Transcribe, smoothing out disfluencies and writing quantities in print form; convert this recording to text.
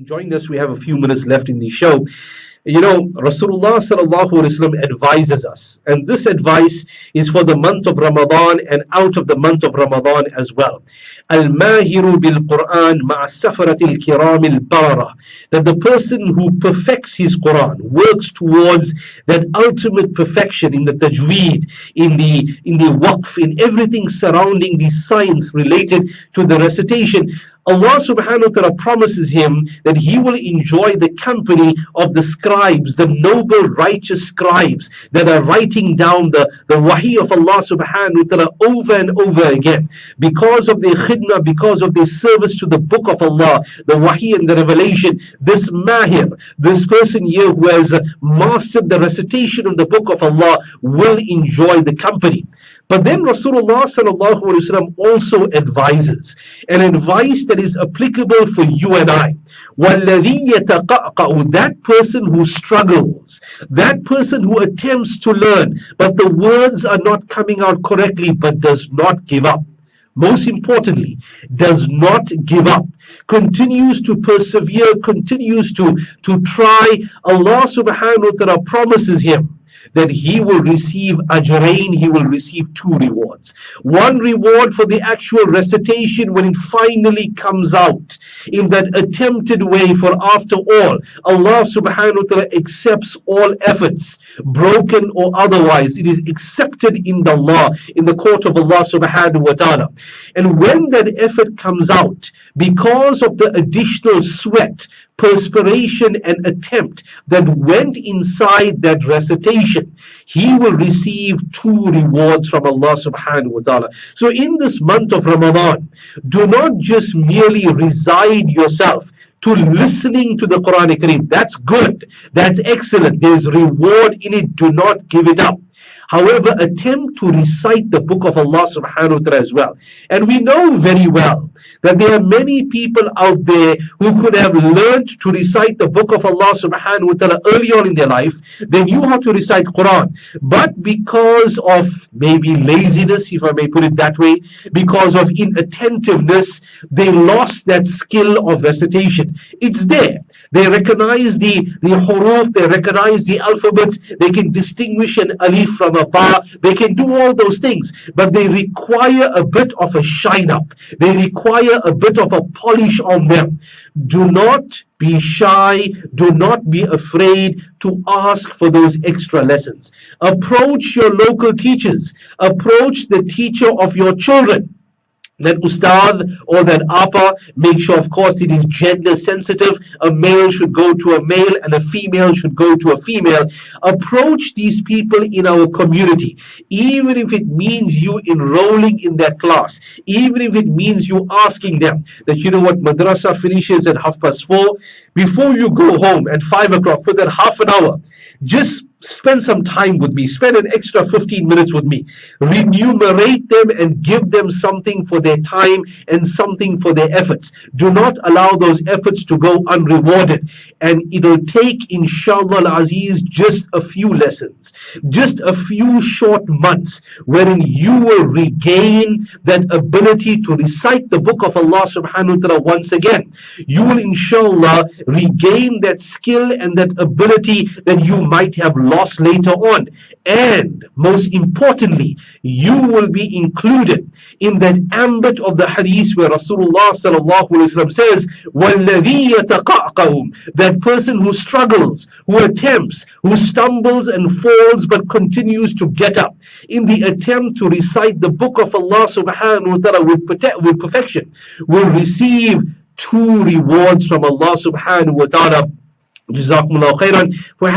joined us. We have a few minutes left in the show. You know, Rasulullah sallallahu alaihi wasallam advises us, and this advice is for the month of Ramadan and out of the month of Ramadan as well. Al-Mahiru bil-Quran ma'a-Safaratil Kiramil Barara, that the person who perfects his Quran, works towards that ultimate perfection in the tajweed, in the waqf, in everything surrounding the science related to the recitation. Allah subhanahu wa ta'ala promises him that he will enjoy the company of the scribes, the noble righteous scribes that are writing down the wahi of Allah subhanahu wa ta'ala over and over again. Because of their khidmah, because of their service to the book of Allah, the wahi and the revelation, this mahir, this person here who has mastered the recitation of the book of Allah will enjoy the company. But then Rasulullah sallallahu alaihi wasallam also advises an advice that is applicable for you and I. وَالَّذِي يَتَقَعْقَعُ, that person who struggles, that person who attempts to learn, but the words are not coming out correctly, but does not give up. Most importantly, does not give up, continues to persevere, continues to try. Allah subhanahu wa ta'ala promises him that he will receive ajrain, he will receive two rewards. One reward for the actual recitation when it finally comes out in that attempted way, for after all, Allah subhanahu wa ta'ala accepts all efforts, broken or otherwise. It is accepted in the court of Allah subhanahu wa ta'ala. And when that effort comes out, because of the additional sweat, perspiration and attempt that went inside that recitation, he will receive two rewards from Allah subhanahu wa ta'ala. So in this month of Ramadan, do not just merely reside yourself to listening to the Quran Kareem. That's good, that's excellent, there's reward in it, do not give it up. However, attempt to recite the book of Allah subhanahu wa ta'ala as well. And we know very well that there are many people out there who could have learned to recite the book of Allah subhanahu wa ta'ala early on in their life. They knew how to recite Quran. But because of maybe laziness, if I may put it that way, because of inattentiveness, they lost that skill of recitation. It's there. They recognize the huruf, they recognize the alphabets, they can distinguish an alif from a ba, they can do all those things, but they require a bit of a shine up, they require a bit of a polish on them. Do not be shy, do not be afraid to ask for those extra lessons. Approach your local teachers, approach the teacher of your children, that ustad or that apa. Make sure, of course, it is gender sensitive. A male should go to a male and a female should go to a female. Approach these people in our community, even if it means you enrolling in their class, even if it means you asking them that, you know what, madrasa finishes at 4:30. Before you go home at 5 o'clock, for that half an hour, just spend some time with me, spend an extra 15 minutes with me, remunerate them and give them something for their time and something for their efforts. Do not allow those efforts to go unrewarded, and it'll take, inshallah al-Aziz, just a few lessons, just a few short months, wherein you will regain that ability to recite the book of Allah subhanahu wa ta'ala once again. You will, inshallah, regain that skill and that ability that you might have lost later on. And most importantly, you will be included in that ambit of the hadith where Rasulullah sallallahu alaihi wasallam says, وَالَّذِي يَتَقَعْقَهُ, that person who struggles, who attempts, who stumbles and falls but continues to get up in the attempt to recite the book of Allah subhanahu wa ta'ala with perfection, will receive two rewards from Allah subhanahu wa ta'ala. Jazakumullah khairan for having